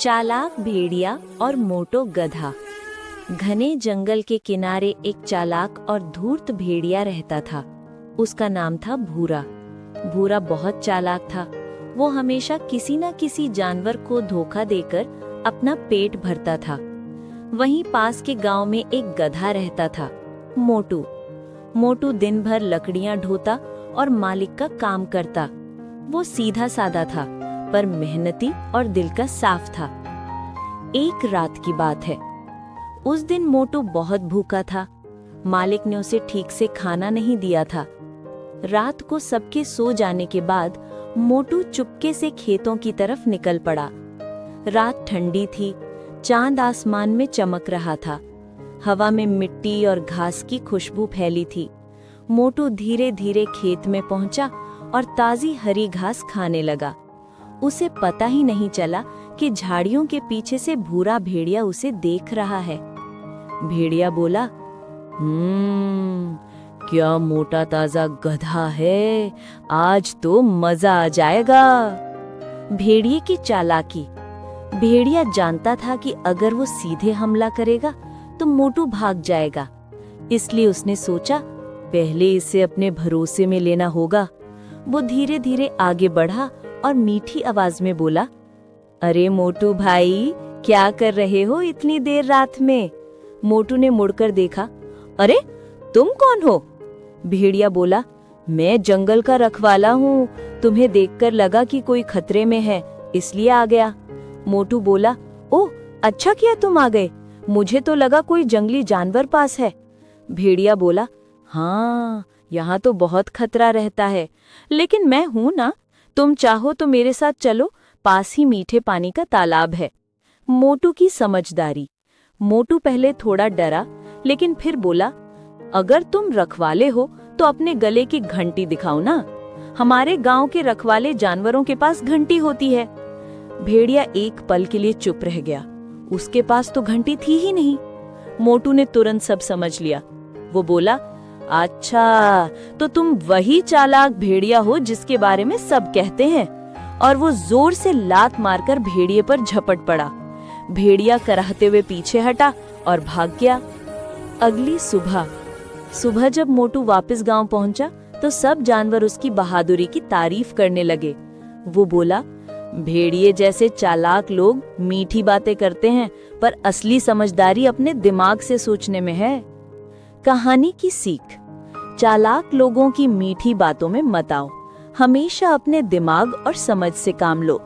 चालाक भेड़िया और मोटो गधा। घने जंगल के किनारे एक चालाक और धूर्त भेड़िया रहता था। उसका नाम था भूरा। भूरा बहुत चालाक था। वो हमेशा किसी न किसी जानवर को धोखा देकर अपना पेट भरता था। वहीं पास के गांव में एक गधा रहता था, मोटू। मोटू दिन भर लकड़ियां ढोता और मालिक का काम करता। वो सीधा साधा था, पर मेहनती और दिल का साफ था। एक रात की बात है। उस दिन मोटू बहुत भूखा था। मालिक ने उसे ठीक से खाना नहीं दिया था। रात को सबके सो जाने के बाद मोटू चुपके से खेतों की तरफ निकल पड़ा। रात ठंडी थी, चांद आसमान में चमक रहा था। हवा में मिट्टी और घास की खुशबू फैली थी। मोटू धीरे धीरे खेत में पहुंचा और ताजी हरी घास खाने लगा। उसे पता ही नहीं चला कि झाड़ियों के पीछे से भूरा भेड़िया उसे देख रहा है। भेड़िया बोला, क्या मोटा ताजा गधा है, आज तो मजा आ जाएगा। भेड़िए की चालाकी। भेड़िया जानता था कि अगर वो सीधे हमला करेगा तो मोटू भाग जाएगा। इसलिए उसने सोचा, पहले इसे अपने भरोसे में लेना होगा। वो धीरे धीरे आगे बढ़ा और मीठी आवाज में बोला, अरे मोटू भाई, क्या कर रहे हो इतनी देर रात में? मोटू ने मुड़कर देखा। अरे तुम कौन हो? भेड़िया बोला, मैं जंगल का रखवाला हूँ। तुम्हें देखकर लगा कि कोई खतरे में है, इसलिए आ गया। मोटू बोला, ओह अच्छा किया तुम आ गए, मुझे तो लगा कोई जंगली जानवर पास है। भेड़िया बोला, हाँ यहाँ तो बहुत खतरा रहता है, लेकिन मैं हूं ना, तुम चाहो तो मेरे साथ चलो, पास ही मीठे पानी का तालाब है। मोटू की समझदारी। मोटू पहले थोड़ा डरा, लेकिन फिर बोला, अगर तुम रखवाले हो तो अपने गले की घंटी दिखाओ ना। हमारे गांव के रखवाले जानवरों के पास घंटी होती है। भेड़िया एक पल के लिए चुप रह गया। उसके पास तो घंटी थी ही नहीं। मोटू ने तुरंत सब समझ लिया। वो बोला, अच्छा तो तुम वही चालाक भेड़िया हो जिसके बारे में सब कहते हैं। और वो जोर से लात मारकर भेड़िए पर झपट पड़ा। भेड़िया कराहते हुए पीछे हटा और भाग गया। अगली सुबह जब मोटू वापस गांव पहुंचा तो सब जानवर उसकी बहादुरी की तारीफ करने लगे। वो बोला, भेड़िए जैसे चालाक लोग मीठी बातें करते हैं, पर असली समझदारी अपने दिमाग से सोचने में है। कहानी की सीख। चालाक लोगों की मीठी बातों में मत आओ, हमेशा अपने दिमाग और समझ से काम लो।